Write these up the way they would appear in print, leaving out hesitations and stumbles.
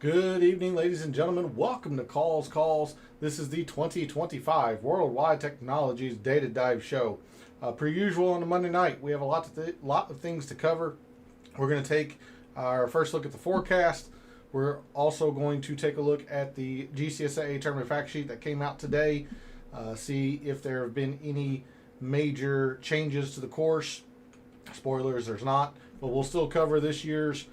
Good evening, ladies and gentlemen. Welcome to Calls. This is the 2025 Worldwide Technologies Data Dive Show. Per usual on a Monday night, we have a lot of things to cover. We're going to take our first look at the forecast. We're also going to take a look at the GCSA tournament fact sheet that came out today. See if there have been any major changes to the course. Spoilers, there's not, but we'll still cover this year's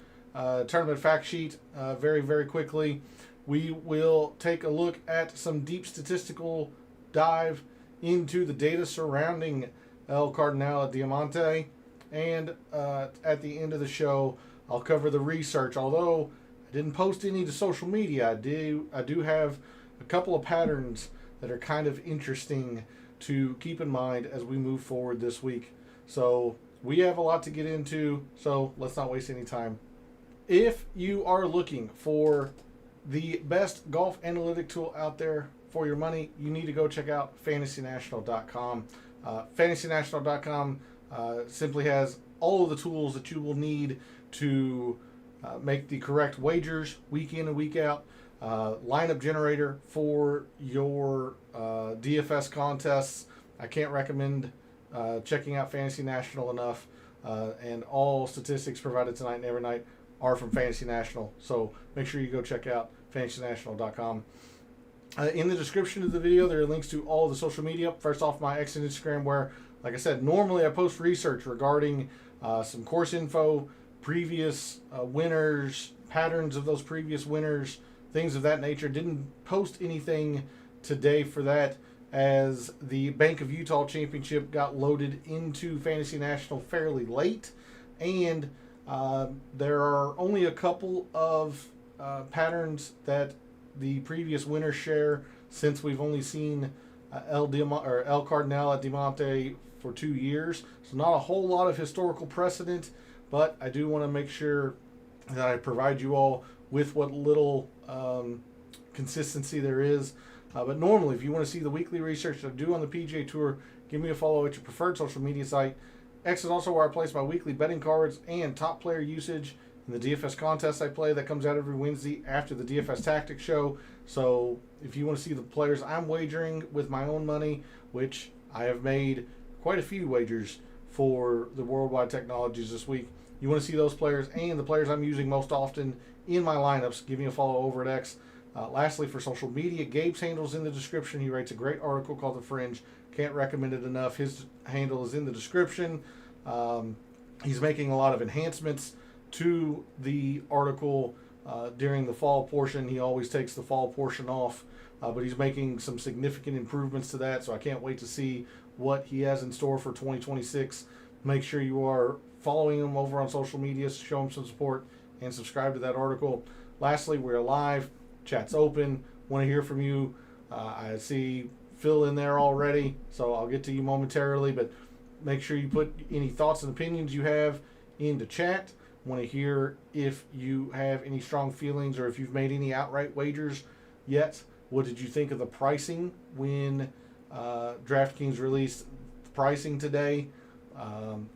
tournament fact sheet very quickly. We will take a look at some deep statistical dive into the data surrounding El Cardinal Diamante, and at the end of the show I'll cover the research. Although I didn't post any to social media, I do have a couple of patterns that are kind of interesting to keep in mind as we move forward this week. So we have a lot to get into, so let's not waste any time. If you are looking for the best golf analytic tool out there for your money, you need to go check out fantasynational.com. Fantasynational.com simply has all of the tools that you will need to make the correct wagers week in and week out. Lineup generator for your DFS contests. I can't recommend checking out Fantasy National enough. And all statistics provided tonight and every night are from Fantasy National, so make sure you go check out fantasynational.com. In the description of the video, there are links to all of the social media. First off, my X and Instagram, where, like I said, normally I post research regarding some course info, previous winners, patterns of those previous winners, things of that nature. Didn't post anything today for that, as the Bank of Utah Championship got loaded into Fantasy National fairly late, and there are only a couple of patterns that the previous winners share, since we've only seen El Cardinal Diamante for 2 years. So not a whole lot of historical precedent, but I do want to make sure that I provide you all with what little consistency there is. But normally, if you want to see the weekly research that I do on the PGA Tour, give me a follow at your preferred social media site. X is also where I place my weekly betting cards and top player usage in the DFS contest I play that comes out every Wednesday after the DFS Tactics show. So if you want to see the players I'm wagering with my own money, which I have made quite a few wagers for the Worldwide Technologies this week, you want to see those players and the players I'm using most often in my lineups, give me a follow over at X. Lastly, for social media, Gabe's handle is in the description. He writes a great article called The Fringe. Can't recommend it enough. His handle is in the description. He's making a lot of enhancements to the article during the fall portion. He always takes the fall portion off, but he's making some significant improvements to that, so I can't wait to see what he has in store for 2026. Make sure you are following him over on social media, show him some support, and subscribe to that article. Lastly, we're live. Chat's open. Want to hear from you. I see Phil in there already, so I'll get to you momentarily, but make sure you put any thoughts and opinions you have into chat. Want to hear if you have any strong feelings or if you've made any outright wagers yet. What did you think of the pricing when DraftKings released the pricing today?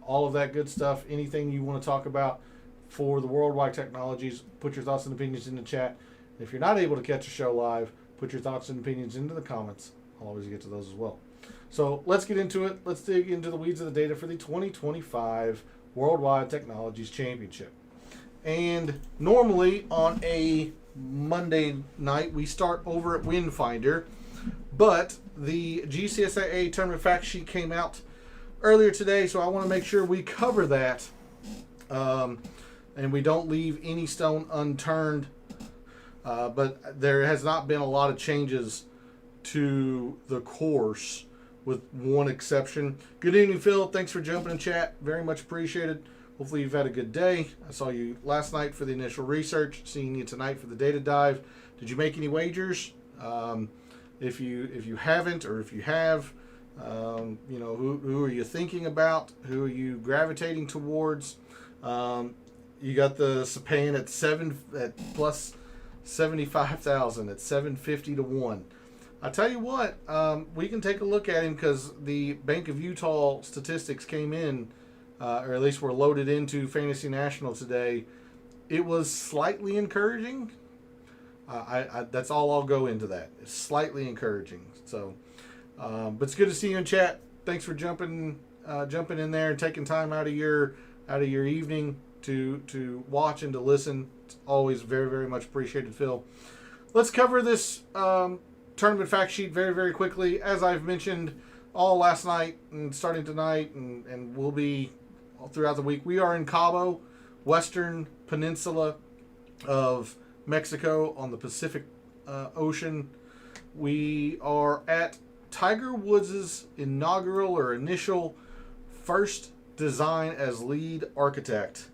All of that good stuff. Anything you want to talk about for the Worldwide Technologies, put your thoughts and opinions in the chat. If you're not able to catch a show live, put your thoughts and opinions into the comments. I'll always get to those as well. So let's get into it. Let's dig into the weeds of the data for the 2025 Worldwide Technologies Championship. And normally on a Monday night, we start over at Windfinder, but the GCSA tournament fact sheet came out earlier today, so I want to make sure we cover that and we don't leave any stone unturned. But there has not been a lot of changes to the course, with one exception. Good evening, Phil. Thanks for jumping in chat. Very much appreciated. Hopefully you've had a good day. I saw you last night for the initial research, seeing you tonight for the data dive. Did you make any wagers? If you haven't, or if you have, who are you thinking about? Who are you gravitating towards? You got the Sapan at plus 75,000 at 750 to 1. I tell you what, we can take a look at him, because the Bank of Utah statistics came in, or at least were loaded into Fantasy National today. It was slightly encouraging. That's all I'll go into that. It's slightly encouraging. So, but it's good to see you in chat. Thanks for jumping in there and taking time out of your evening to watch and to listen. It's always very, very much appreciated, Phil. Let's cover this tournament fact sheet very, very quickly. As I've mentioned all last night and starting tonight and will be all throughout the week, we are in Cabo, western peninsula of Mexico on the Pacific Ocean. We are at Tiger Woods' initial first design as lead architect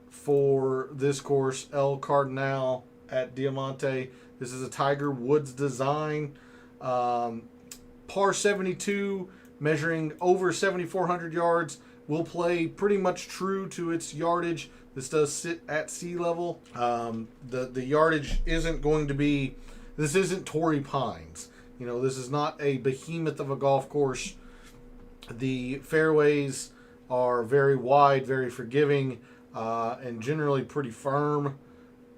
for this course, El Cardinal at Diamante. This is a Tiger Woods design. Par 72, measuring over 7,400 yards. Will play pretty much true to its yardage. This does sit at sea level. The yardage isn't going to be... This isn't Torrey Pines. This is not a behemoth of a golf course. The fairways are very wide, very forgiving, and generally pretty firm,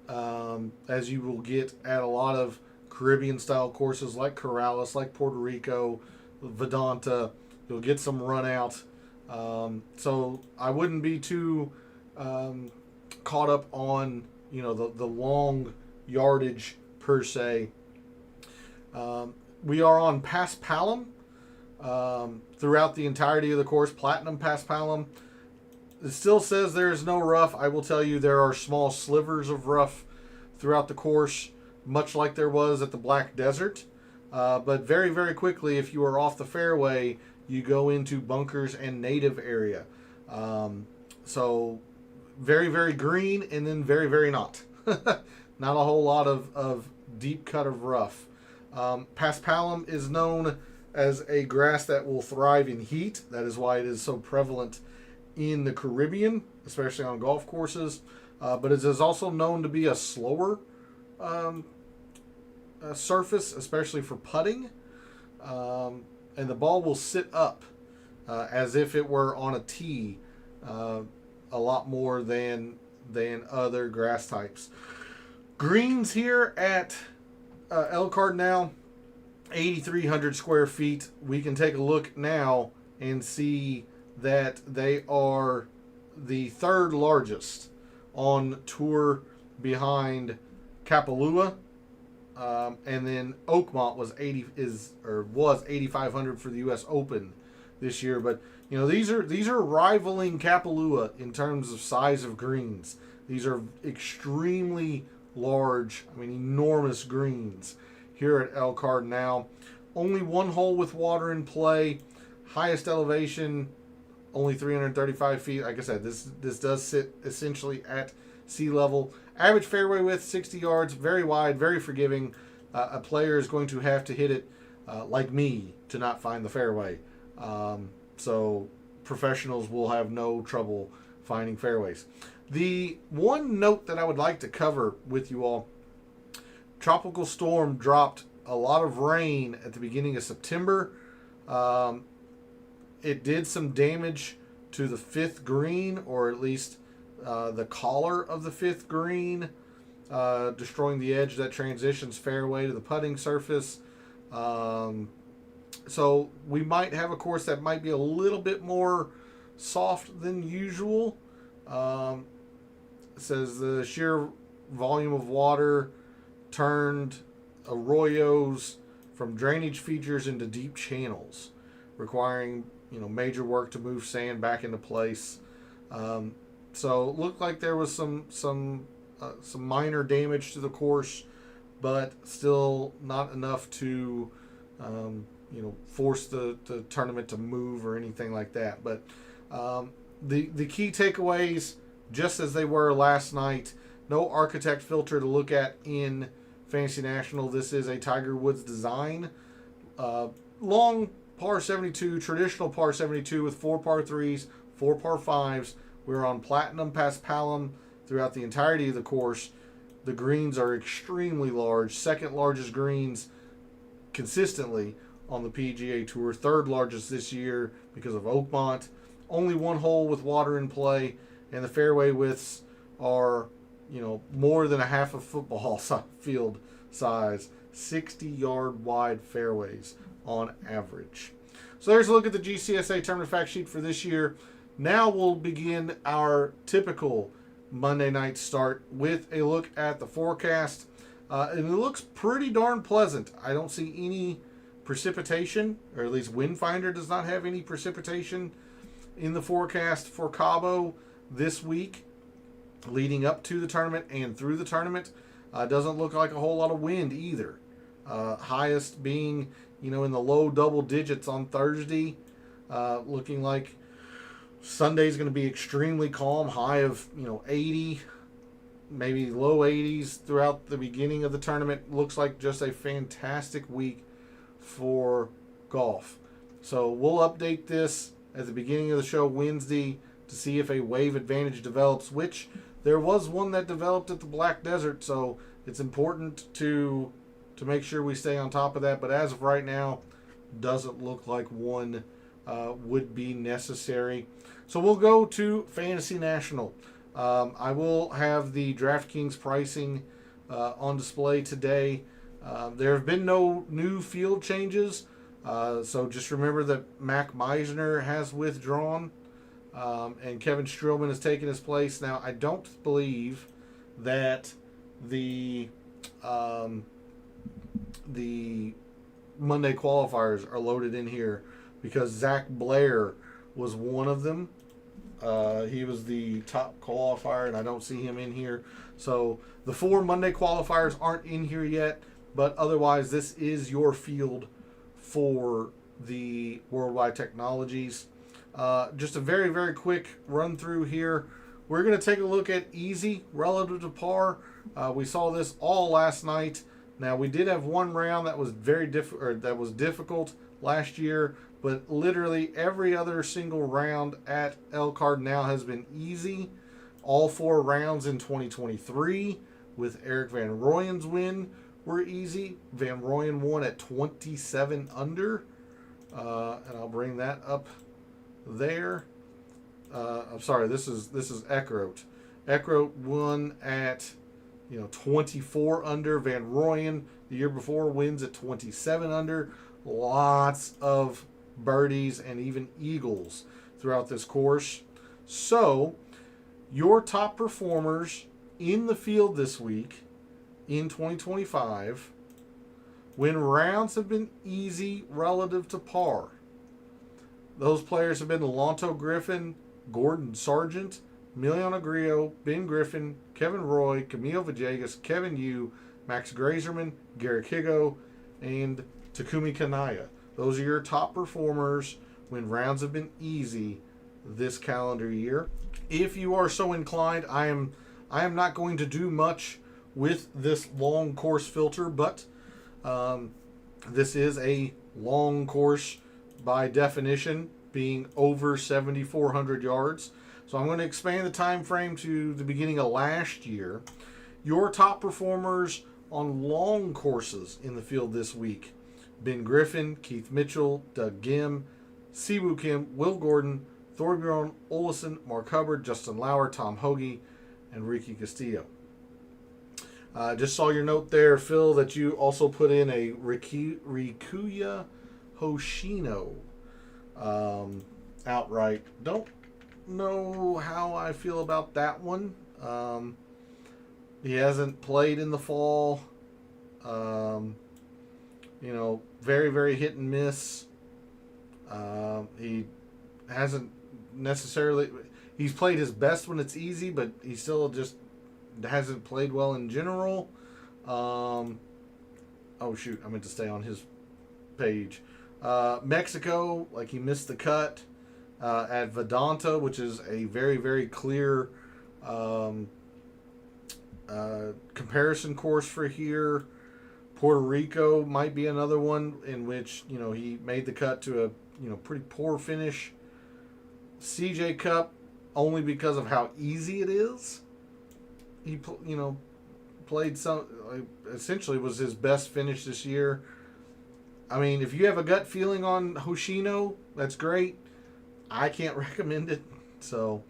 as you will get at a lot of Caribbean-style courses like Corrales, like Puerto Rico, Vedanta. You'll get some run out. So I wouldn't be too caught up on the long yardage per se. We are on Paspalum throughout the entirety of the course, Platinum Paspalum. It still says there is no rough. I will tell you there are small slivers of rough throughout the course, much like there was at the Black Desert. But very, very quickly, if you are off the fairway, you go into bunkers and native area. So very, very green and then very, very not. Not a whole lot of deep cut of rough. Paspalum is known as a grass that will thrive in heat. That is why it is so prevalent in the Caribbean, especially on golf courses. But it is also known to be a slower surface, especially for putting. And the ball will sit up as if it were on a tee a lot more than other grass types. Greens here at El Cardinal, 8,300 square feet. We can take a look now and see that they are the third largest on tour behind Kapalua. And then Oakmont was 8,500 for the U.S. Open this year. But these are rivaling Kapalua in terms of size of greens. These are extremely large, enormous greens here at El Cardinal. Only one hole with water in play. Highest elevation, only 335 feet. Like I said, this does sit essentially at sea level. Average fairway width, 60 yards. Very wide, very forgiving. A player is going to have to hit it like me to not find the fairway. So professionals will have no trouble finding fairways. The one note that I would like to cover with you all, tropical storm dropped a lot of rain at the beginning of September. It did some damage to the fifth green, or at least the collar of the fifth green, destroying the edge that transitions fairway to the putting surface. So we might have a course that might be a little bit more soft than usual. It says the sheer volume of water turned arroyos from drainage features into deep channels, requiring major work to move sand back into place. So it looked like there was some minor damage to the course, but still not enough to force the tournament to move or anything like that. But the key takeaways, just as they were last night, no architect filter to look at in Fantasy National. This is a Tiger Woods design. Long par 72, traditional par 72 with 4 par 3s, 4 par 5s. We're on Platinum Paspalum throughout the entirety of the course. The greens are extremely large, second largest greens consistently on the PGA Tour, third largest this year because of Oakmont. Only one hole with water in play, and the fairway widths are more than a half a football field size, 60-yard wide fairways on average. So there's a look at the GCSA tournament fact sheet for this year. Now we'll begin our typical Monday night start with a look at the forecast. And it looks pretty darn pleasant. I don't see any precipitation, or at least Windfinder does not have any precipitation in the forecast for Cabo this week, leading up to the tournament and through the tournament. Doesn't look like a whole lot of wind either. Highest being, in the low double digits on Thursday. Looking like Sunday's going to be extremely calm, high of 80, maybe low 80s throughout the beginning of the tournament. Looks like just a fantastic week for golf. So we'll update this at the beginning of the show Wednesday to see if a wave advantage develops, which there was one that developed at the Black Desert, so it's important to make sure we stay on top of that. But as of right now, doesn't look like one would be necessary. So we'll go to Fantasy National. I will have the DraftKings pricing on display today. There have been no new field changes, so just remember that Mac Meisner has withdrawn, and Kevin Streelman has taken his place. Now, I don't believe that the Monday qualifiers are loaded in here because Zach Blair was one of them. He was the top qualifier, and I don't see him in here. So the 4 Monday qualifiers aren't in here yet, but otherwise this is your field for the Worldwide Technologies. Just a very, very quick run through here. We're going to take a look at easy relative to par. We saw this all last night. Now, we did have one round that was difficult last year, but literally every other single round at Elkhart now has been easy. All 4 rounds in 2023 with Eric Van Rooyen's win were easy. Van Rooyen won at 27 under, and I'll bring that up there. I'm sorry, this is Eckroat. Eckroat won at 24 under. Van Rooyen the year before wins at 27 under. Lots of birdies and even eagles throughout this course. So your top performers in the field this week in 2025, when rounds have been easy relative to par, those players have been Lonto Griffin, Gordon Sargent, Emiliano Grillo, Ben Griffin, Kevin Roy, Camilo Villegas, Kevin Yu, Max Grazerman, Garrick Higo, and Takumi Kanaya. Those are your top performers when rounds have been easy this calendar year. If you are so inclined, I am not going to do much with this long course filter, but this is a long course by definition, being over 7,400 yards. So I'm going to expand the time frame to the beginning of last year. Your top performers on long courses in the field this week: Ben Griffin, Keith Mitchell, Doug Gim, Siwoo Kim, Will Gordon, Thorbjorn Olesen, Mark Hubbard, Justin Lauer, Tom Hoagie, and Ricky Castillo. Just saw your note there, Phil, that you also put in a Rikuya Hoshino outright. Don't know how I feel about that one. He hasn't played in the fall. Very, very hit and miss. He hasn't necessarily... He's played his best when it's easy, but he still just hasn't played well in general. Oh, shoot. I meant to stay on his page. Mexico, he missed the cut at Vedanta, which is a very, very clear comparison course for here. Puerto Rico might be another one in which, he made the cut to a, pretty poor finish. CJ Cup, only because of how easy it is. He, played some, essentially was his best finish this year. I mean, if you have a gut feeling on Hoshino, that's great. I can't recommend it. So,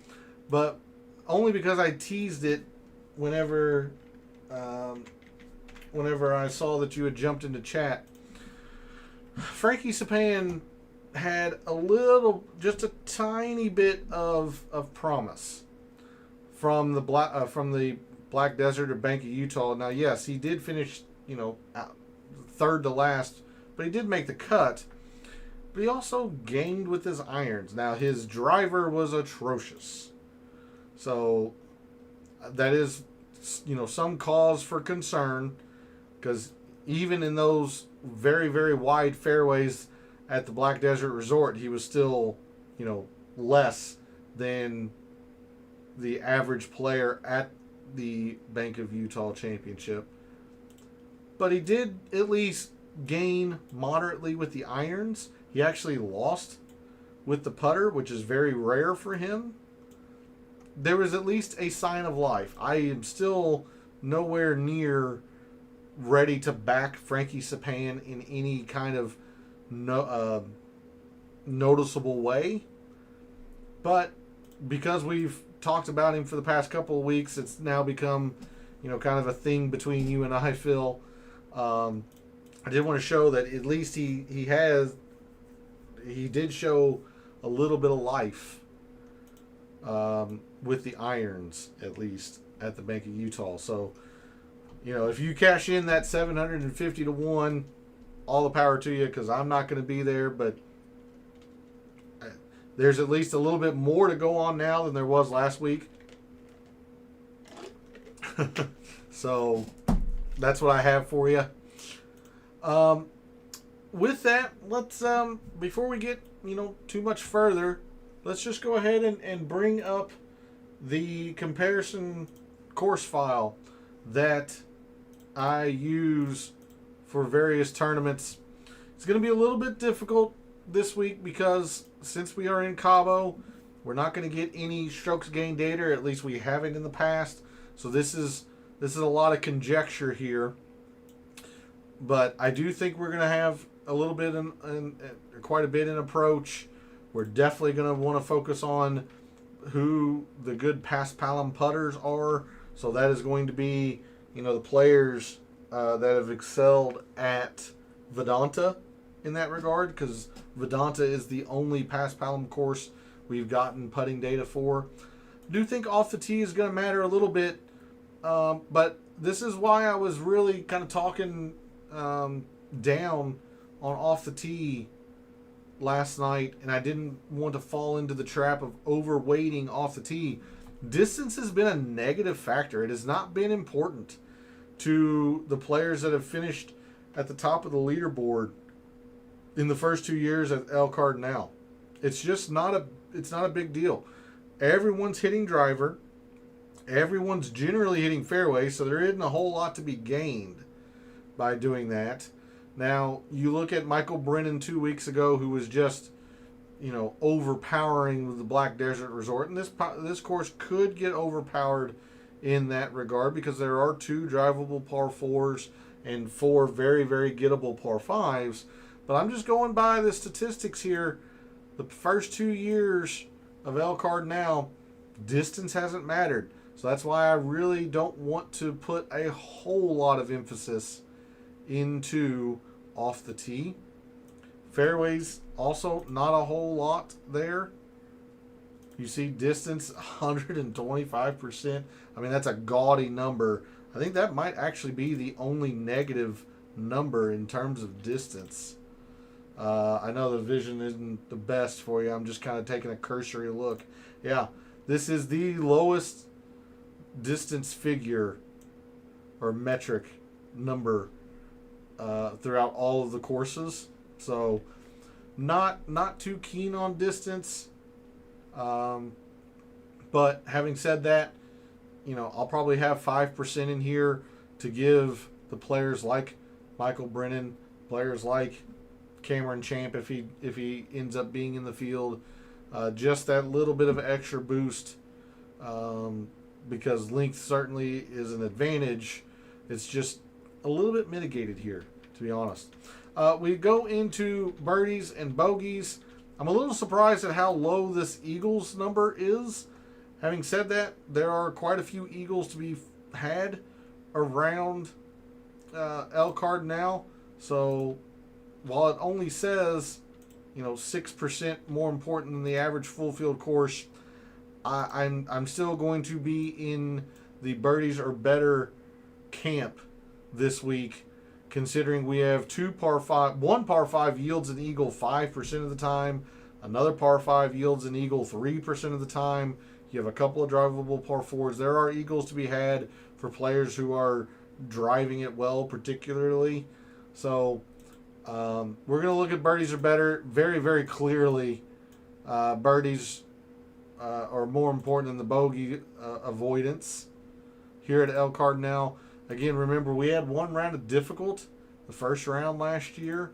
but only because I teased it whenever whenever I saw that you had jumped into chat. Frankie Sapan had just a tiny bit of promise from the Black Desert or Bank of Utah. Now, yes, he did finish, third to last, but he did make the cut. But he also gained with his irons. Now, his driver was atrocious. So, that is, some cause for concern. Because even in those very, very wide fairways at the Black Desert Resort, he was still, less than the average player at the Bank of Utah Championship. But he did at least gain moderately with the irons. He actually lost with the putter, which is very rare for him. There was at least a sign of life. I am still nowhere near ready to back Frankie Sapan in any kind of noticeable way. But because we've talked about him for the past couple of weeks, it's now become, kind of a thing between you and I, Phil. I did want to show that at least he did show a little bit of life with the irons, at least at the Bank of Utah. So, if you cash in that 750 to 1, all the power to you, because I'm not going to be there, but there's at least a little bit more to go on now than there was last week. So that's what I have for you. With that, let's before we get too much further, let's just go ahead and bring up the comparison course file that I use for various tournaments. It's going to be a little bit difficult this week because since we are in Cabo, we're not going to get any strokes gained data, or at least we haven't in the past. So this is a lot of conjecture here. But I do think we're going to have a little bit quite a bit in approach. We're definitely going to want to focus on who the good paspalum putters are. So that is going to be, the players that have excelled at Vedanta in that regard, because Vedanta is the only paspalum course we've gotten putting data for. I do think off the tee is going to matter a little bit, but this is why I was really kind of talking down on off the tee last night, and I didn't want to fall into the trap of overweighting off the tee. Distance has been a negative factor. It has not been important to the players that have finished at the top of the leaderboard in the first 2 years at El Cardinal. It's just not a big deal. Everyone's hitting driver. Everyone's generally hitting fairway, so there isn't a whole lot to be gained by doing that. Now, you look at Michael Brennan 2 weeks ago, who was just, overpowering with the Black Desert Resort. And this course could get overpowered in that regard because there are 2 drivable par 4s and 4 very, very gettable par 5s. But I'm just going by the statistics here. The first 2 years of El Cardinal, distance hasn't mattered. So that's why I really don't want to put a whole lot of emphasis into off the tee. Fairways, also not a whole lot there. You see distance 125%. I mean, that's a gaudy number. I think that might actually be the only negative number in terms of distance. I know the vision isn't the best for you. I'm just kind of taking a cursory look. Yeah, this is the lowest distance figure or metric number throughout all of the courses. So not too keen on distance. But having said that, I'll probably have 5% in here to give the players like Michael Brennan, players like Cameron Champ, if he ends up being in the field, just that little bit of extra boost, because length certainly is an advantage. It's just a little bit mitigated here, to be honest. We go into birdies and bogeys. I'm a little surprised at how low this Eagles number is. Having said that, there are quite a few Eagles to be had around El Cardinal. So while it only says 6% more important than the average full field course, I'm still going to be in the birdies or better camp this week, considering we have one par 5 yields an eagle 5% of the time, another par 5 yields an eagle 3% of the time. You have a couple of drivable par 4s. There are eagles to be had for players who are driving it well, particularly. So we're going to look at birdies are better very, very clearly. Birdies are more important than the bogey avoidance here at El Cardinal. Again, remember, we had one round of difficult the first round last year.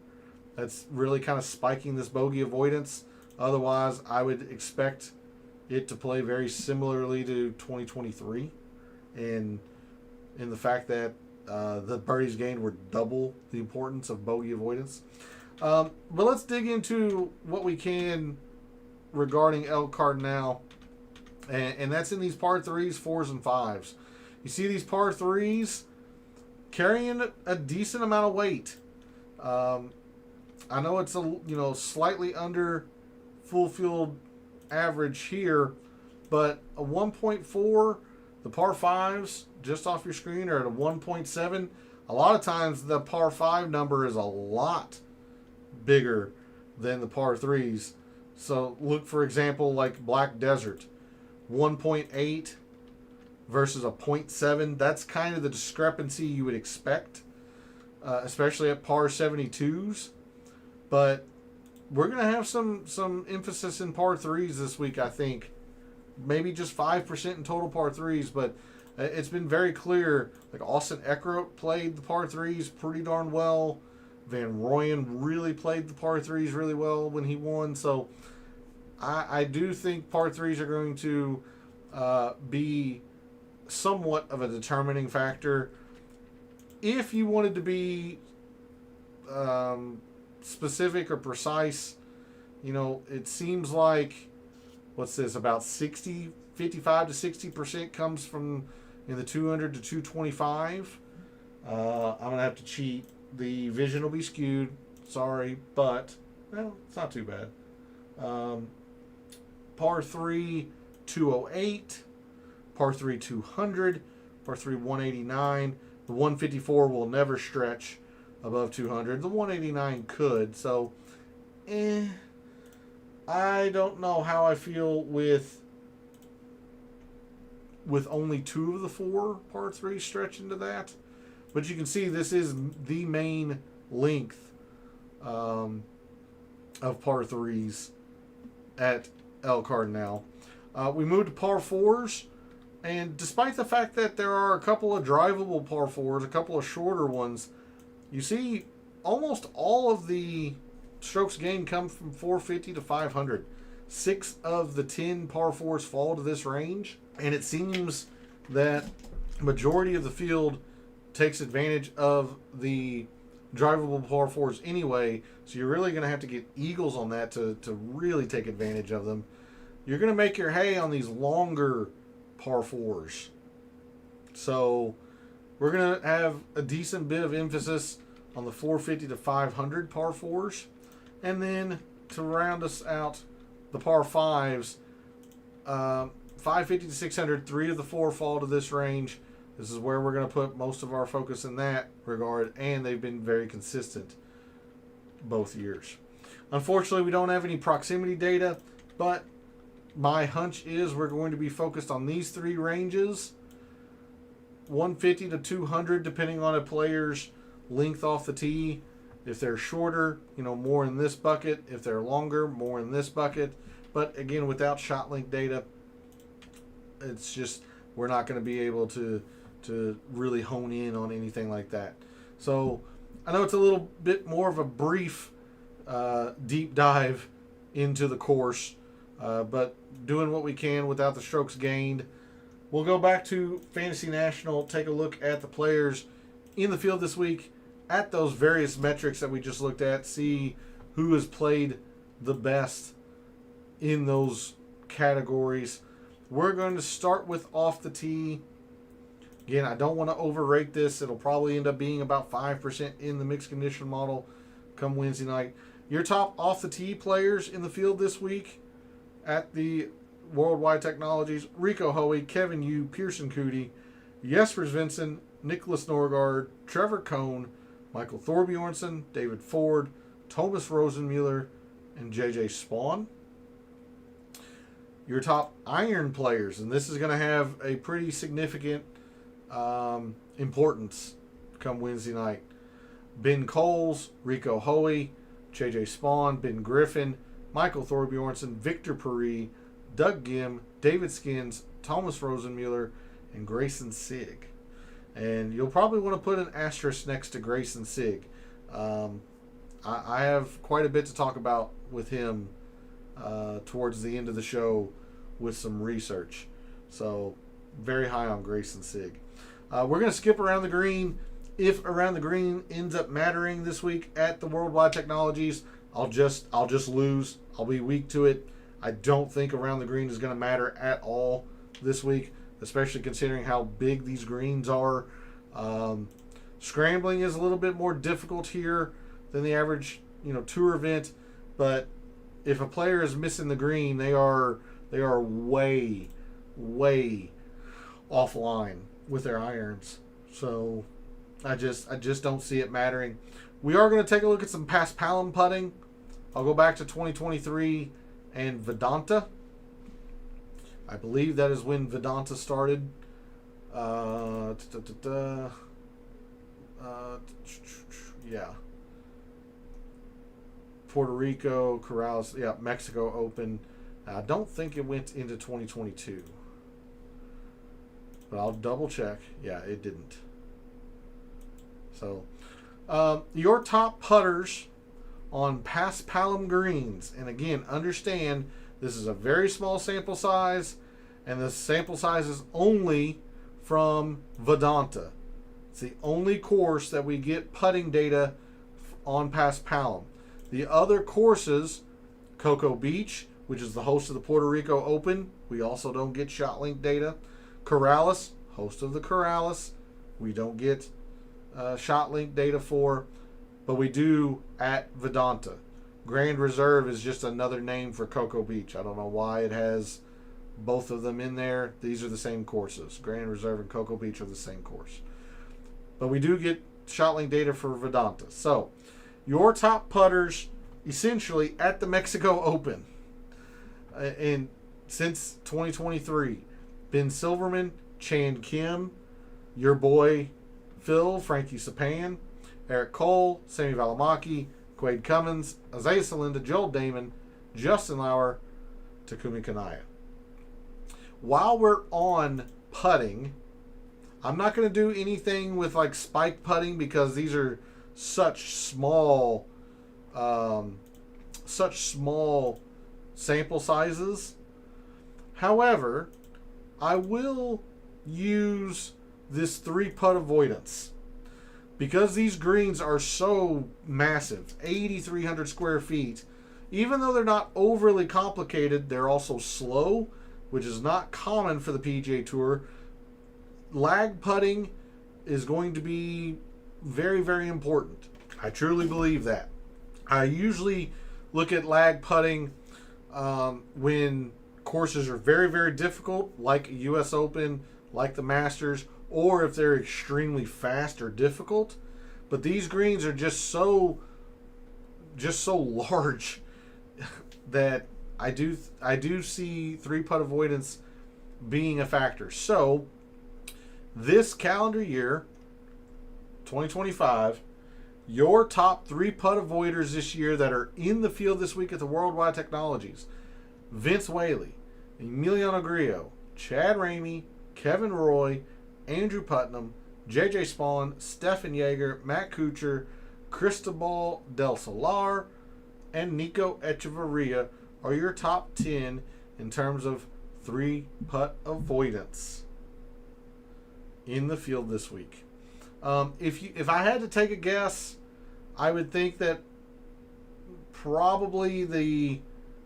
That's really kind of spiking this bogey avoidance. Otherwise, I would expect it to play very similarly to 2023, and in the fact that the birdies gained were double the importance of bogey avoidance. But let's dig into what we can regarding El Cardinal, and that's in these par 3s, 4s, and 5s. You see these par 3s carrying a decent amount of weight. I know it's slightly under full field average here, but a 1.4, the par 5s just off your screen are at a 1.7. A lot of times the par 5 number is a lot bigger than the par 3s. So look, for example, like Black Desert, 1.8 versus a 0.7. That's kind of the discrepancy you would expect, especially at par 72s. But we're going to have some emphasis in par 3s this week, I think. Maybe just 5% in total par 3s, but it's been very clear. Like Austin Eckroat played the par 3s pretty darn well. Van Rooyen really played the par 3s really well when he won. So I do think par 3s are going to be somewhat of a determining factor. If you wanted to be specific or precise, it seems like, what's this, about 55 to 60% comes from in the 200 to 225. I'm going to have to cheat. The vision will be skewed. Sorry, but it's not too bad. Par 3, 208. Par 3, 200. Par 3, 189. The 154 will never stretch above 200. The 189 could. So, I don't know how I feel with only 2 of the 4 par 3 stretch into that. But you can see this is the main length of par 3s at El Cardinal. We moved to par 4s, and despite the fact that there are a couple of drivable par 4s, a couple of shorter ones, you see almost all of the strokes gained come from 450 to 500. 6 of the 10 par 4s fall to this range, and it seems that majority of the field takes advantage of the drivable par 4s anyway, so you're really going to have to get eagles on that to really take advantage of them. You're going to make your hay on these longer par 4s. So we're going to have a decent bit of emphasis on the 450 to 500 par 4s. And then to round us out, the par 5s, 550 to 600, 3 of the 4 fall to this range. This is where we're going to put most of our focus in that regard, and they've been very consistent both years. Unfortunately, we don't have any proximity data, but my hunch is we're going to be focused on these 3 ranges, 150 to 200, depending on a player's length off the tee. If they're shorter, more in this bucket. If they're longer, more in this bucket. But again, without shot length data, it's just we're not going to be able to really hone in on anything like that. So I know it's a little bit more of a brief deep dive into the course, but doing what we can without the strokes gained. We'll go back to Fantasy National, take a look at the players in the field this week, at those various metrics that we just looked at, see who has played the best in those categories. We're going to start with off the tee. Again, I don't want to overrate this. It'll probably end up being about 5% in the mixed condition model come Wednesday night. Your top off the tee players in the field this week at the Worldwide Technologies: Rico Hoey, Kevin Yu, Pearson Coody, Jesper Svensson, Nicholas Norgard, Trevor Cohn, Michael Thorbjornsen, David Ford, Thomas Rosenmuller, and JJ Spawn. Your top iron players, and this is going to have a pretty significant importance come Wednesday night: Ben Coles, Rico Hoey, JJ Spawn, Ben Griffin, Michael Thorbjornsen, Victor Peri, Doug Gim, David Skins, Thomas Rosenmuller, and Grayson Sigg. And you'll probably want to put an asterisk next to Grayson Sigg. I have quite a bit to talk about with him towards the end of the show with some research. So, very high on Grayson Sigg. We're going to skip around the green. If around the green ends up mattering this week at the Worldwide Technologies, I'll just lose. I'll be weak to it. I don't think around the green is going to matter at all this week, especially considering how big these greens are. Scrambling is a little bit more difficult here than the average, tour event. But if a player is missing the green, they are way, way offline with their irons. So I just don't see it mattering. We are going to take a look at some paspalum putting. I'll go back to 2023 and Vedanta. I believe that is when Vedanta started. Yeah. Puerto Rico, Corrales, Mexico Open. I don't think it went into 2022. But I'll double check. Yeah, it didn't. So, your top putters on paspalum greens. And again, understand this is a very small sample size, and the sample size is only from Vedanta. It's the only course that we get putting data on paspalum. The other courses, Cocoa Beach, which is the host of the Puerto Rico Open, we also don't get ShotLink data. Corrales, host of the Corrales, we don't get ShotLink data for, but we do at Vedanta. Grand Reserve is just another name for Cocoa Beach. I don't know why it has both of them in there. These are the same courses. Grand Reserve and Cocoa Beach are the same course. But we do get ShotLink data for Vedanta. So, your top putters essentially at the Mexico Open and since 2023: Ben Silverman, Chan Kim, your boy Phil, Frankie Sapan, Eric Cole, Sammy Valimaki, Quade Cummins, Isaiah Salinda, Joel Damon, Justin Lauer, Takumi Kanaya. While we're on putting, I'm not going to do anything with like spike putting because these are such small sample sizes. However, I will use this 3-putt avoidance because these greens are so massive, 8,300 square feet. Even though they're not overly complicated, they're also slow, which is not common for the PGA Tour. Lag putting is going to be very, very important. I truly believe that. I usually look at lag putting when courses are very, very difficult, like a U.S. Open, like the Masters, or if they're extremely fast or difficult. But these greens are just so large that I do see 3-putt avoidance being a factor. So this calendar year, 2025, your top 3-putt avoiders this year that are in the field this week at the Worldwide Technologies: Vince Whaley, Emiliano Grillo, Chad Ramey, Kevin Roy, Andrew Putnam, JJ Spawn, Stefan Yeager, Matt Kuchar, Cristobal Del Solar, and Nico Echeverria are your top 10 in terms of 3-putt avoidance in the field this week. If I had to take a guess, I would think that probably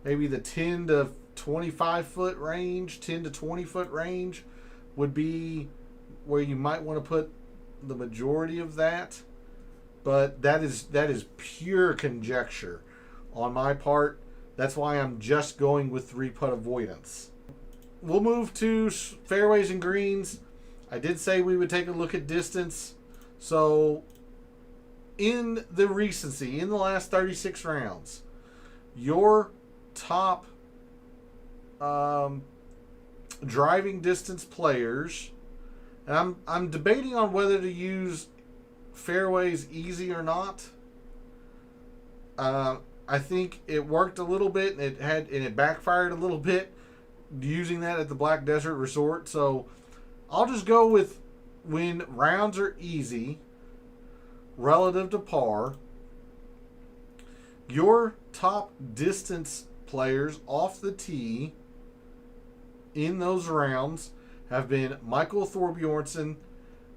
maybe the 10 to 25 foot range, 10 to 20 foot range would be where you might want to put the majority of that, but that is pure conjecture on my part. That's why I'm just going with 3-putt avoidance. We'll move to fairways and greens. I did say we would take a look at distance. So in the recency, in the last 36 rounds, your top driving distance players, and I'm debating on whether to use fairways easy or not. I think it worked a little bit, and it backfired a little bit using that at the Black Desert Resort. So I'll just go with when rounds are easy relative to par. Your top distance players off the tee in those rounds have been Michael Thorbjornsen,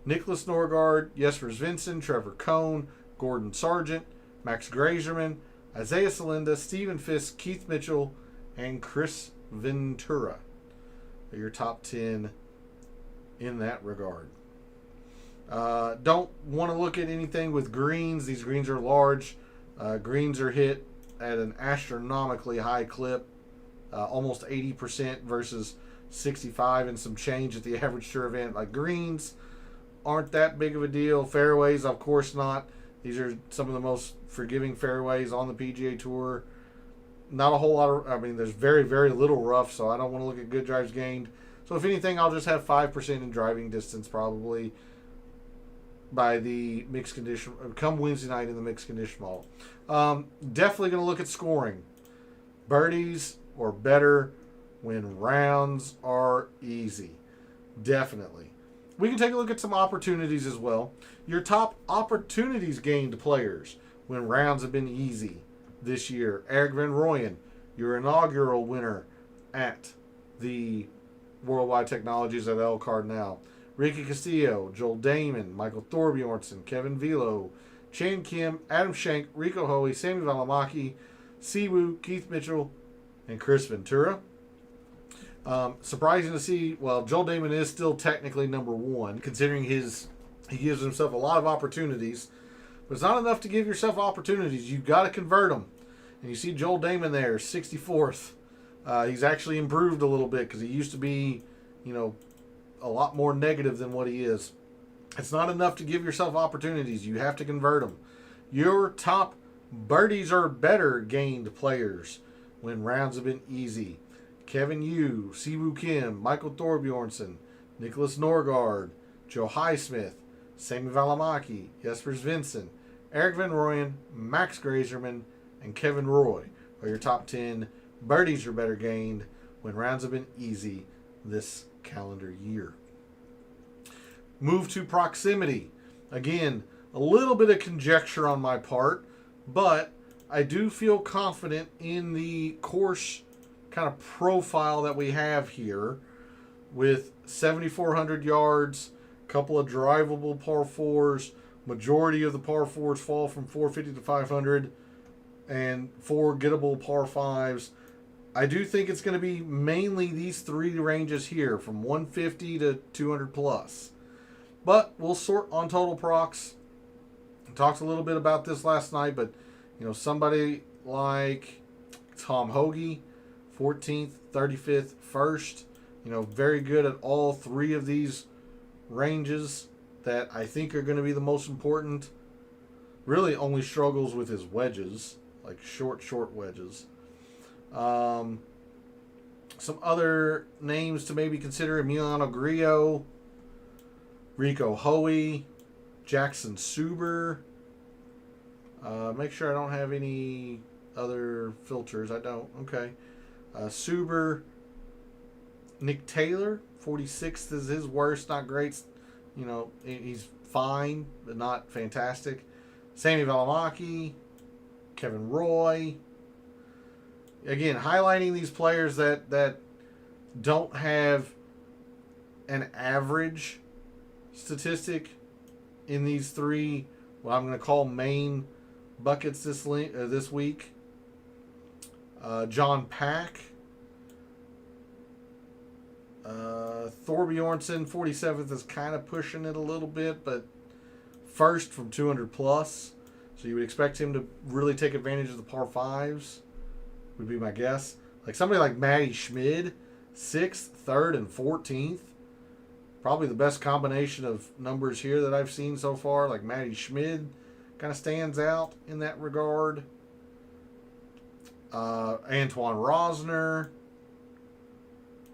Nicholas Norgard, Jesper Svensson, Trevor Cohn, Gordon Sargent, Max Grazerman, Isaiah Salinda, Stephen Fisk, Keith Mitchell, and Chris Ventura are your top 10 in that regard. Don't want to look at anything with greens. These greens are large. Greens are hit at an astronomically high clip, almost 80% versus 65 and some change at the average tour event. Like, greens aren't that big of a deal. Fairways, of course not. These are some of the most forgiving fairways on the PGA Tour. Not a whole lot of, there's very, very little rough, so I don't want to look at good drives gained. So if anything, I'll just have 5% in driving distance probably by the mixed condition, come Wednesday night in the mixed condition model. Definitely going to look at scoring. Birdies or better when rounds are easy. Definitely. We can take a look at some opportunities as well. Your top opportunities gained players when rounds have been easy this year. Eric Van Rooyen, your inaugural winner at the Worldwide Technologies at El Cardinal. Ricky Castillo, Joel Damon, Michael Thorbjornsen, Kevin Velo, Chan Kim, Adam Schenk, Rico Hoey, Sammy Valimaki, Siwoo, Keith Mitchell, and Chris Ventura. Surprising to see, well, Joel Damon is still technically number one, considering he gives himself a lot of opportunities. But it's not enough to give yourself opportunities. You've got to convert them. And you see Joel Damon there, 64th. He's actually improved a little bit because he used to be, a lot more negative than what he is. It's not enough to give yourself opportunities. You have to convert them. Your top birdies or better gained players when rounds have been easy. Kevin Yu, Siwoo Kim, Michael Thorbjornsen, Nicholas Norgard, Joe Highsmith, Sammy Valimaki, Jesper Svensson, Eric Van Rooyen, Max Grazerman, and Kevin Roy are your top 10 birdies or better gained when rounds have been easy this calendar year. Move to proximity. Again, a little bit of conjecture on my part, but I do feel confident in the course kind of profile that we have here with 7,400 yards, a couple of drivable par fours. Majority of the par fours fall from 450 to 500, and 4 gettable par fives. I do think it's going to be mainly these 3 ranges here, from 150 to 200 plus. But we'll sort on Total Procs. Talked a little bit about this last night, but somebody like Tom Hoagie, 14th, 35th, 1st, very good at all 3 of these ranges that I think are going to be the most important. Really only struggles with his wedges, like short wedges. Some other names to maybe consider: Emiliano Grillo, Rico Hoey, Jackson Suber. Make sure I don't have any other filters. I don't. Okay. Suber. Nick Taylor, 46th is his worst. Not great. He's fine, but not fantastic. Sammy Valimaki, Kevin Roy. Again, highlighting these players that don't have an average statistic in these 3, what I'm going to call main buckets this week. John Pack, Thorbjornsen, 47th, is kind of pushing it a little bit, but first from 200 plus. So you would expect him to really take advantage of the par fives, would be my guess. Like somebody like Matty Schmid, 6th, 3rd, and 14th. Probably the best combination of numbers here that I've seen so far. Like Matty Schmid kind of stands out in that regard. Antoine Rosner.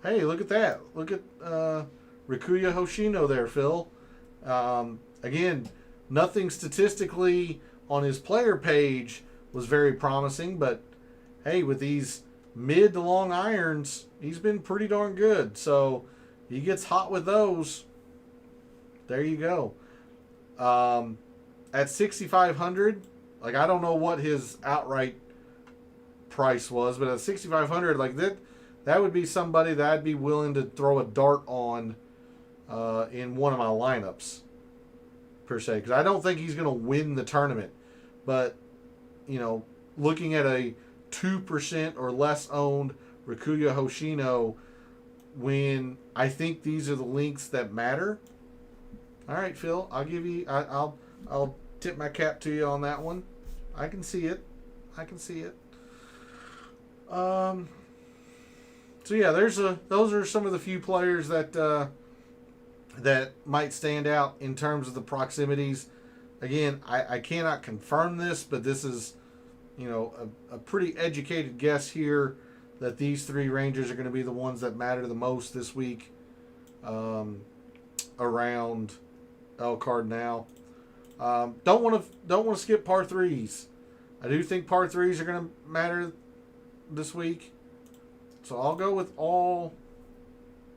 Hey, look at that. Look at Rikuya Hoshino there, Phil. Again, nothing statistically on his player page was very promising, but hey, with these mid to long irons, he's been pretty darn good. So he gets hot with those. There you go. At 6,500, like I don't know what his outright price was, but at 6,500, like that would be somebody that I'd be willing to throw a dart on in one of my lineups per se, because I don't think he's going to win the tournament. But you know, looking at a 2% or less owned Rikuya Hoshino, when I think these are the links that matter. All right, Phil, I'll give you. I'll tip my cap to you on that one. I can see it. So yeah, those are some of the few players that might stand out in terms of the proximities. Again, I cannot confirm this, but this is, you know, a pretty educated guess here that these three Rangers are going to be the ones that matter the most this week around El Cardinal. Don't want to skip par threes. I do think par threes are going to matter this week, so I'll go with all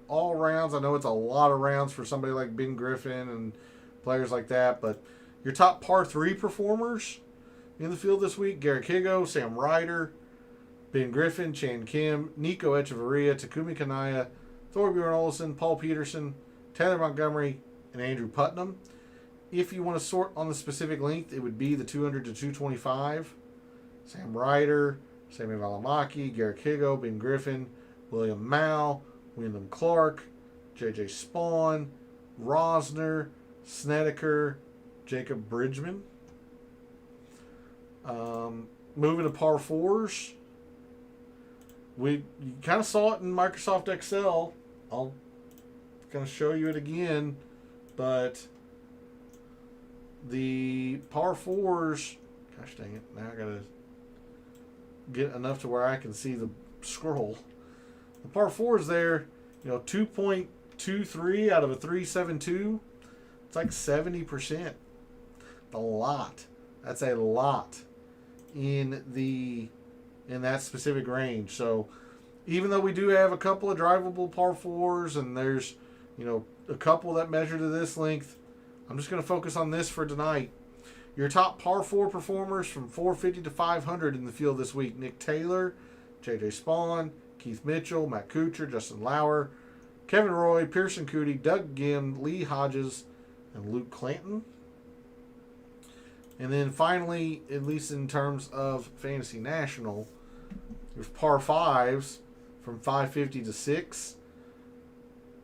rounds. I know it's a lot of rounds for somebody like Ben Griffin and players like that, but your top par three performers in the field this week: Garrick Higo, Sam Ryder, Ben Griffin, Chan Kim, Nico Echeverria, Takumi Kanaya, Thorbjorn Olesen, Paul Peterson, Taylor Montgomery, and Andrew Putnam. If you want to sort on the specific length, it would be the 200 to 225. Sam Ryder, Sammy Valimaki, Garrick Higo, Ben Griffin, William Mao, Wyndham Clark, J.J. Spawn, Rosner, Snedeker, Jacob Bridgman. Moving to par fours, you kind of saw it in Microsoft Excel. I'll kind of show you it again, but the par fours, gosh dang it, now I gotta get enough to where I can see the scroll. The par fours there, 2.23 out of a 372. It's like 70%. A lot. That's a lot in that specific range. So even though we do have a couple of drivable par fours and there's a couple that measure to this length, I'm just going to focus on this for tonight. Your top par four performers from 450 to 500 in the field this week: Nick Taylor, J.J. Spawn, Keith Mitchell, Matt Kuchar, Justin Lauer, Kevin Roy, Pearson Coody, Doug Gim, Lee Hodges, and Luke Clanton. And then finally, at least in terms of Fantasy National, there's par fives from 550 to 6.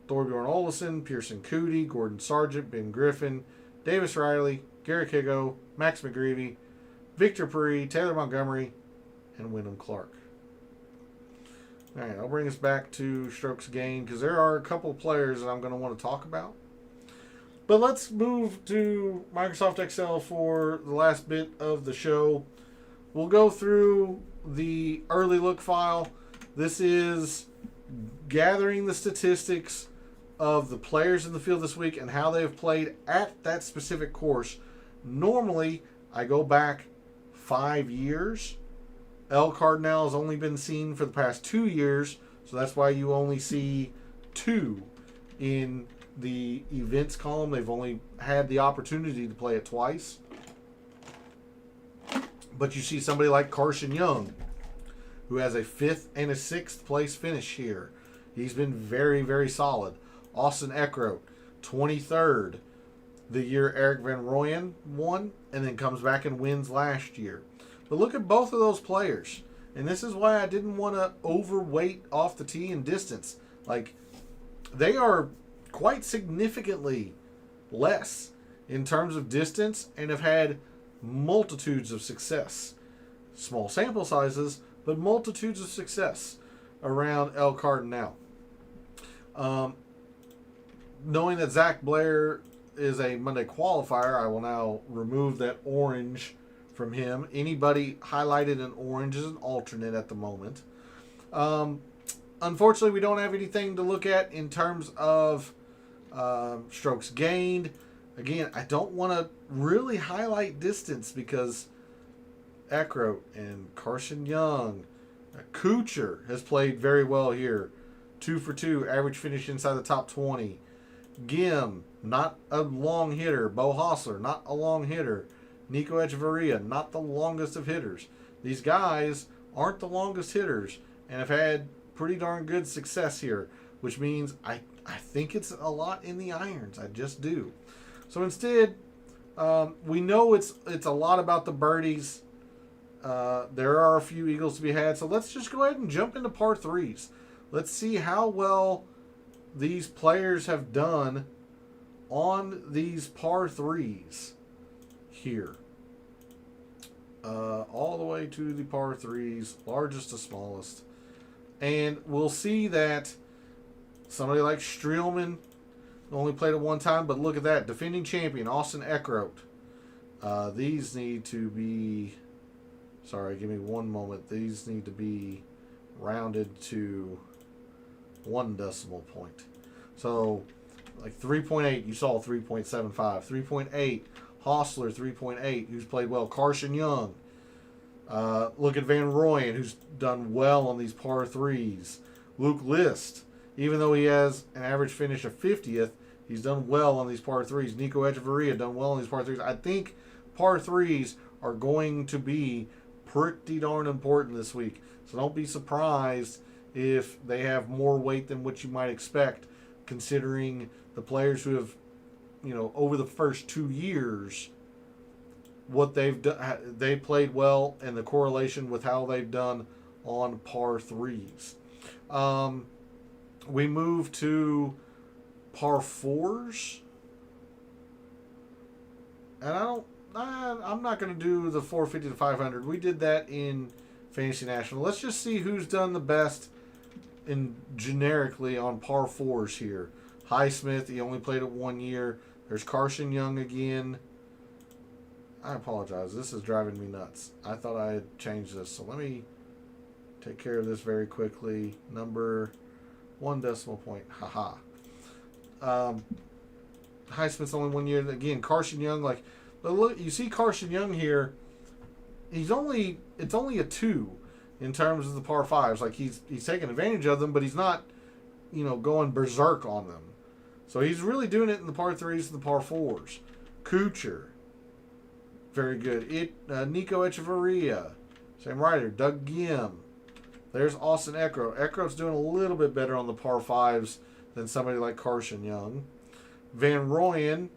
Thorbjorn Olesen, Pearson Coody, Gordon Sargent, Ben Griffin, Davis Riley, Garrick Higo, Max McGreevy, Victor Puri, Taylor Montgomery, and Wyndham Clark. All right, I'll bring us back to strokes gained because there are a couple of players that I'm going to want to talk about. But let's move to Microsoft Excel for the last bit of the show. We'll go through the early look file. This is gathering the statistics of the players in the field this week and how they have played at that specific course. Normally, I go back 5 years. El Cardinal has only been seen for the past 2 years, so that's why you only see 2 in the events column. They've only had the opportunity to play it twice. But you see somebody like Carson Young, who has a 5th and a 6th place finish here. He's been very, very solid. Austin Eckroat, 23rd, the year Eric Van Rooyen won, and then comes back and wins last year. But look at both of those players. And this is why I didn't want to overweight off the tee and distance. Like, they are quite significantly less in terms of distance and have had multitudes of success. Small sample sizes, but multitudes of success around El Cardinal. Knowing that Zach Blair is a Monday qualifier, I will now remove that orange from him. Anybody highlighted in orange is an alternate at the moment. Unfortunately, we don't have anything to look at in terms of strokes gained. Again, I don't want to really highlight distance because Eckroat and Carson Young, Kuchar has played very well here. 2 for 2, average finish inside the top 20. Gim, not a long hitter. Bo Hostler, not a long hitter. Nico Echeverria, not the longest of hitters. These guys aren't the longest hitters and have had pretty darn good success here, which means I think it's a lot in the irons. I just do. So instead, we know it's a lot about the birdies. There are a few eagles to be had, so let's just go ahead and jump into par threes. Let's see how well these players have done on these par threes here. All the way to the par threes, largest to smallest. And we'll see that somebody like Streelman only played it one time, but look at that. Defending champion, Austin Eckroat. These need to be... Sorry, give me one moment. These need to be rounded to 1 decimal point. So, like 3.8, you saw 3.75. 3.8, Hostler 3.8, who's played well. Carson Young. Look at Van Rooyen, who's done well on these par threes. Luke List, even though he has an average finish of 50th, he's done well on these par threes. Nico Echeverria done well on these par threes. I think par threes are going to be pretty darn important this week. So don't be surprised if they have more weight than what you might expect, considering the players who have, over the first 2 years, what they've done, they played well, and the correlation with how they've done on par threes. We move to par fours, and I'm not going to do the 450 to 500. We did that in Fantasy National. Let's just see who's done the best generically on par fours here. Highsmith, he only played it 1 year. There's Carson Young again. I apologize. This is driving me nuts. I thought I had changed this. So let me take care of this very quickly. Number 1 decimal point. Haha. Highsmith's only 1 year. Again, Carson Young, look, you see Carson Young here. It's only a 2 in terms of the par fives. Like he's taking advantage of them, but he's not, going berserk on them. So he's really doing it in the par threes and the par fours. Kuchar, very good. Nico Echeverria, same writer. Doug Gim. There's Austin Eckroat. Eckroat's doing a little bit better on the par fives than somebody like Carson Young. Van Rooyen,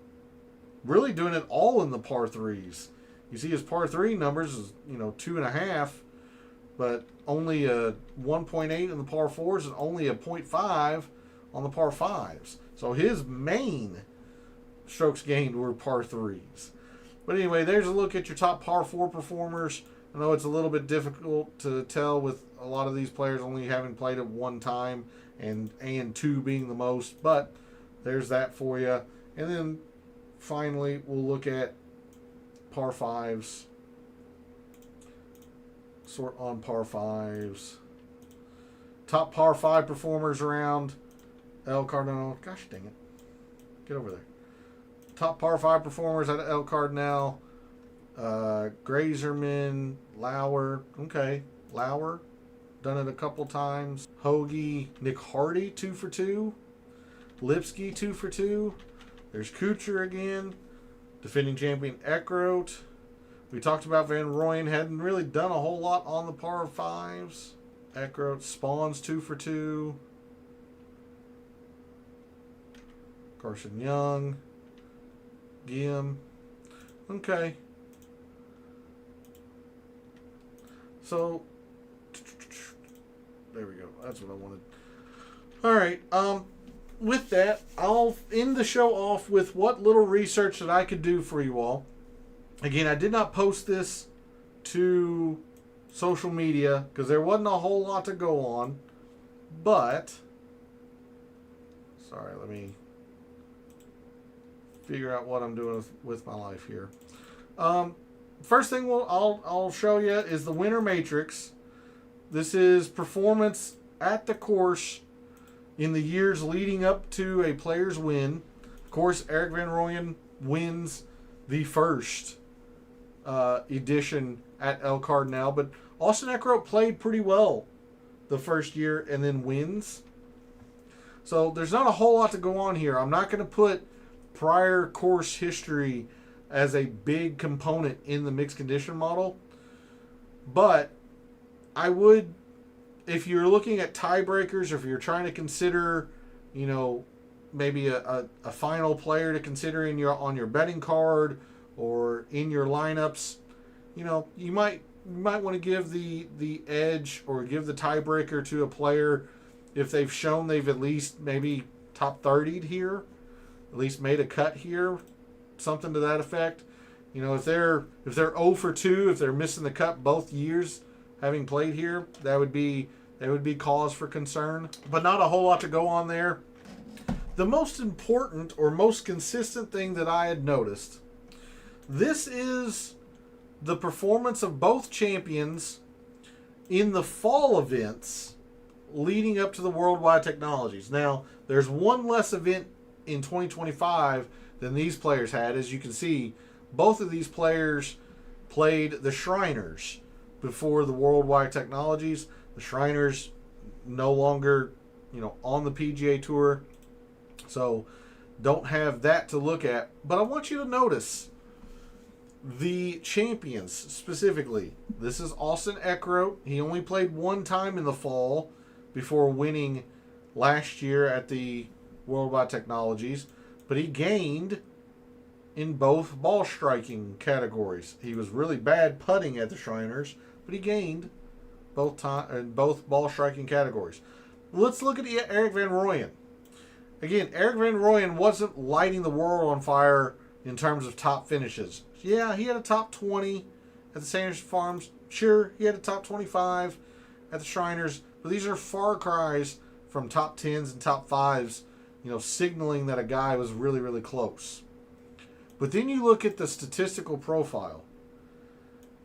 really doing it all in the par threes. You see his par 3 numbers is 2.5, but only a 1.8 in the par 4s and only a 0.5 on the par 5s. So his main strokes gained were par 3s. But anyway, there's a look at your top par 4 performers. I know it's a little bit difficult to tell with a lot of these players only having played it 1 time and 2 being the most, but there's that for you. And then finally, we'll look at par 5s. Sort on par 5s. Top par 5 performers around El Cardinal. Gosh dang it. Get over there. Top par 5 performers at El Cardinal. Grazerman, Lauer. Okay. Lauer. Done it a couple times. Hoagie. Nick Hardy, 2 for 2. Lipsky, 2 for 2. There's Kuchar again. Defending champion Eckroat. We talked about Van Rooyen. Hadn't really done a whole lot on the par 5s. Eckroat. Spawns, 2 for 2. Carson Young. Gim. Okay. So, there we go. That's what I wanted. All right. with that, I'll end the show off with what little research that I could do for you all. Again, I did not post this to social media because there wasn't a whole lot to go on. But, sorry, let me figure out what I'm doing with my life here. First thing I'll show you is the winner matrix. This is performance at the course in the years leading up to a player's win. Of course, Erik van Rooyen wins the first edition at El Cardinal, but Austin Eckroat played pretty well the first year and then wins. So there's not a whole lot to go on here. I'm not going to put prior course history as a big component in the mixed condition model, but I would, if you're looking at tiebreakers, or if you're trying to consider, maybe a final player to consider on your betting card or in your lineups, you might want to give the edge or give the tiebreaker to a player if they've shown they've at least maybe top 30'd here, at least made a cut here, something to that effect. If they're 0 for 2, if they're missing the cut both years having played here, that would be cause for concern. But not a whole lot to go on there. The most important or most consistent thing that I had noticed, this is the performance of both champions in the fall events leading up to the Worldwide Technologies. Now, there's one less event in 2025 than these players had. As you can see, both of these players played the Shriners before the Worldwide Technologies. The Shriners no longer, on the PGA Tour, so don't have that to look at. But I want you to notice the champions specifically. This is Austin Eckroat. He only played one time in the fall before winning last year at the Worldwide Technologies, but he gained in both ball striking categories. He was really bad putting at the Shriners, but he gained both ball striking categories. Let's look at Erik van Rooyen. Again, Erik van Rooyen wasn't lighting the world on fire in terms of top finishes. Yeah, he had a top 20 at the Sanderson Farms. Sure, he had a top 25 at the Shriners, but these are far cries from top 10s and top 5s, signaling that a guy was really, really close. But then you look at the statistical profile.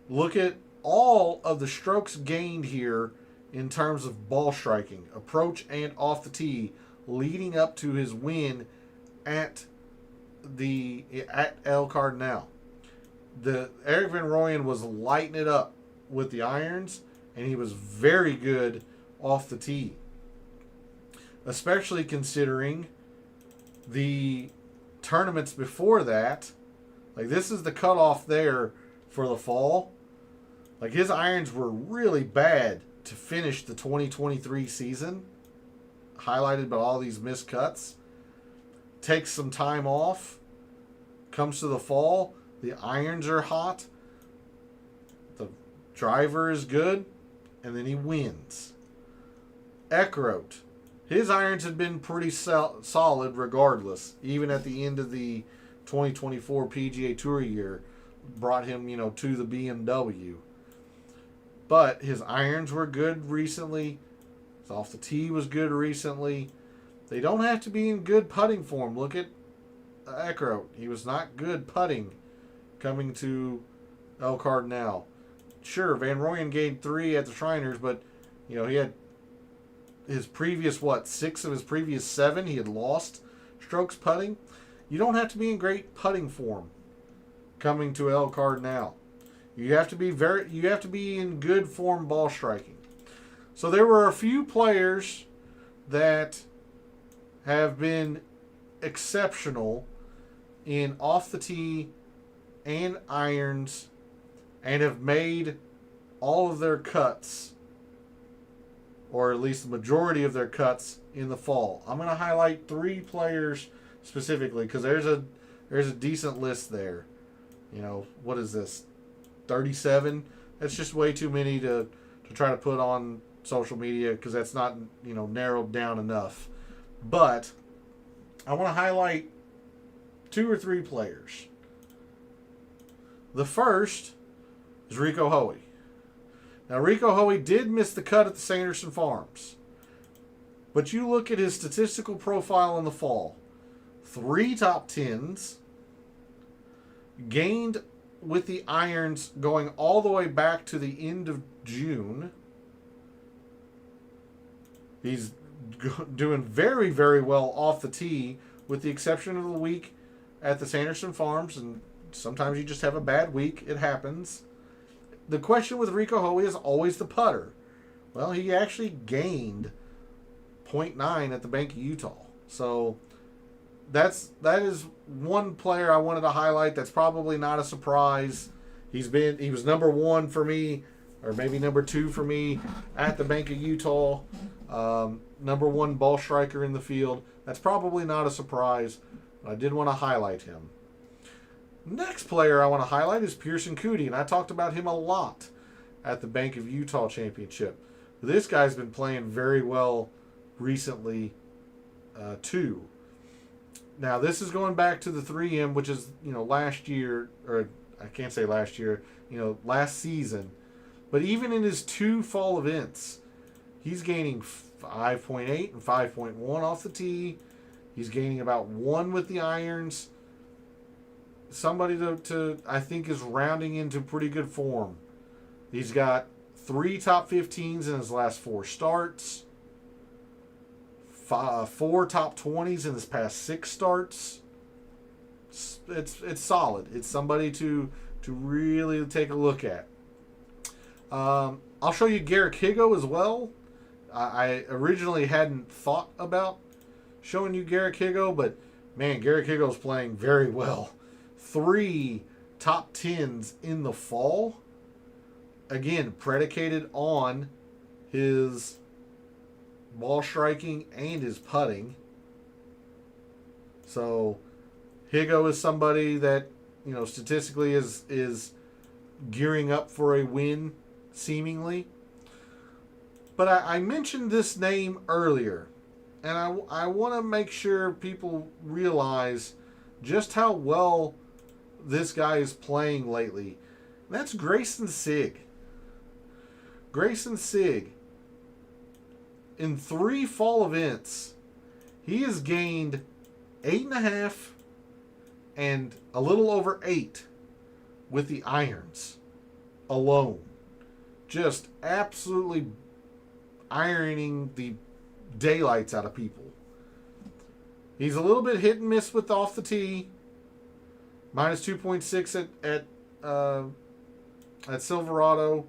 Look at all of the strokes gained here in terms of ball striking, approach and off the tee, leading up to his win at El Cardinal. The Erik van Rooyen was lighting it up with the irons, and he was very good off the tee, especially considering the tournaments before that. Like, this is the cutoff there for the fall. Like, his irons were really bad to finish the 2023 season, highlighted by all these missed cuts. Takes some time off, comes to the fall, the irons are hot, the driver is good, and then he wins. Eckroat, his irons had been pretty solid regardless, even at the end of the 2024 PGA Tour year, brought him, to the BMW. But his irons were good recently. His off the tee was good recently. They don't have to be in good putting form. Look at Eckroat. He was not good putting coming to El Cardinal. Sure, Van Rooyen gained 3 at the Shriners, but he had his previous 6 of his previous 7 he had lost strokes putting. You don't have to be in great putting form coming to El Cardinal. You have to be in good form ball striking. So there were a few players that have been exceptional in off the tee and irons and have made all of their cuts, or at least the majority of their cuts, in the fall. I'm going to highlight 3 players specifically because there's a decent list there. What is this? 37? That's just way too many to try to put on social media because that's not, narrowed down enough. But I want to highlight 2 or 3 players. The first is Rico Hoey. Now, Rico Hoey did miss the cut at the Sanderson Farms. But you look at his statistical profile in the fall. 3 top 10s. Gained with the irons going all the way back to the end of June. He's doing very, very well off the tee, with the exception of the week at the Sanderson Farms. And sometimes you just have a bad week. It happens. The question with Rico Hoey is always the putter. Well, he actually gained 0.9 at the Bank of Utah. So that is one player I wanted to highlight. That's probably not a surprise. He was number 1 for me, or maybe number 2 for me at the Bank of Utah. Number 1 ball striker in the field. That's probably not a surprise, but I did want to highlight him. Next player I want to highlight is Pearson Coody, and I talked about him a lot at the Bank of Utah Championship. This guy's been playing very well recently, too. Now, this is going back to the 3M, which is, last year, or I can't say last year, last season. But even in his 2 fall events, he's gaining 5.8 and 5.1 off the tee. He's gaining about 1 with the irons. Somebody to I think is rounding into pretty good form. He's got 3 top 15s in his last 4 starts. 4 top 20s in his past 6 starts. It's solid. It's somebody to really take a look at. I'll show you Garrick Higo as well. I originally hadn't thought about showing you Garrick Higo, but man, Garrick Higo's playing very well. 3 top 10s in the fall. Again, predicated on his ball striking and his putting. So Higo is somebody that, statistically is gearing up for a win, seemingly. But I mentioned this name earlier, and I want to make sure people realize just how well this guy is playing lately. And that's Grayson Sigg. Grayson Sigg, in 3 fall events, he has gained 8.5 and a little over 8 with the irons alone. Just absolutely ironing the daylights out of people. He's a little bit hit and miss with off the tee. Minus 2.6 at Silverado.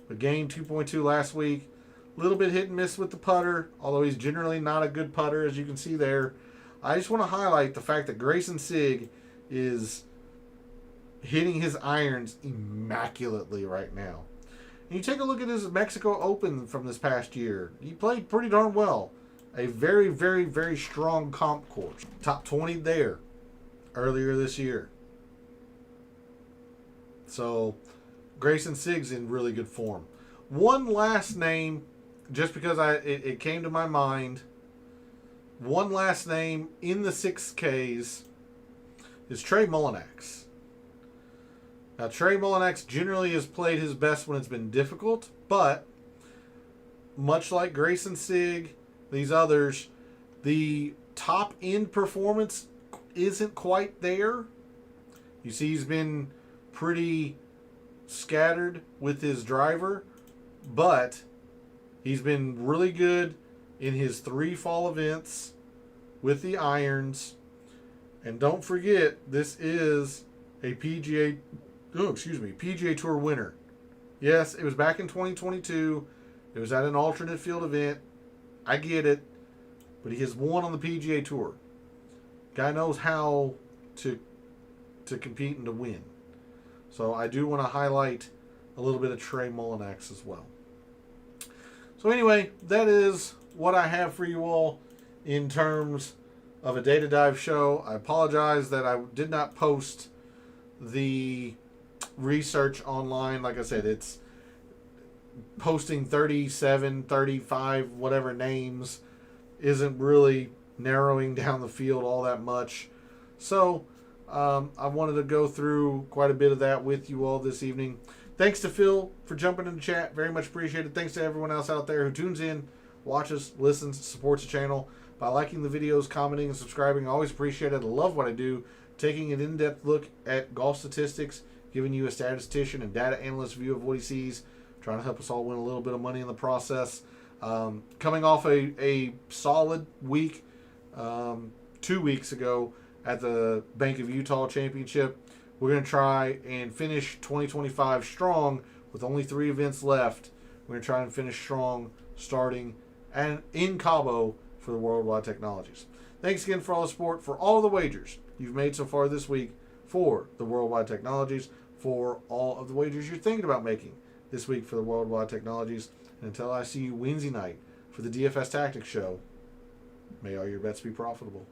But gained 2.2 last week. A little bit hit and miss with the putter, although he's generally not a good putter, as you can see there. I just want to highlight the fact that Grayson Sigg is hitting his irons immaculately right now. And you take a look at his Mexico Open from this past year. He played pretty darn well. A very, very, very strong comp course. Top 20 there earlier this year. So Grayson Sigg's in really good form. One last name, just because it came to my mind. One last name in the 6Ks is Trey Mullinax. Now, Trey Mullinax generally has played his best when it's been difficult, but much like Grayson Sigg, these others, the top end performance isn't quite there. You see, he's been pretty scattered with his driver, but he's been really good in his 3 fall events with the irons. And don't forget, this is a PGA Tour winner. Yes, it was back in 2022. It was at an alternate field event. I get it. But he has won on the PGA Tour. Guy knows how to compete and to win. So I do want to highlight a little bit of Trey Mullinax as well. So anyway, that is what I have for you all in terms of a Data Dive show. I apologize that I did not post the research online. Like I said, it's posting 37, 35, whatever names isn't really narrowing down the field all that much. So I wanted to go through quite a bit of that with you all this evening. Thanks to Phil for jumping in the chat. Very much appreciated. Thanks to everyone else out there who tunes in, watches, listens, supports the channel by liking the videos, commenting, and subscribing. I always appreciate it. I love what I do. Taking an in-depth look at golf statistics, giving you a statistician and data analyst view of what he sees, trying to help us all win a little bit of money in the process. Coming off a solid week 2 weeks ago at the Bank of Utah Championship. We're going to try and finish 2025 strong with only 3 events left. We're going to try and finish strong starting and in Cabo for the Worldwide Technologies. Thanks again for all the support, for all the wagers you've made so far this week for the Worldwide Technologies, for all of the wagers you're thinking about making this week for the Worldwide Technologies. And until I see you Wednesday night for the DFS Tactics show, may all your bets be profitable.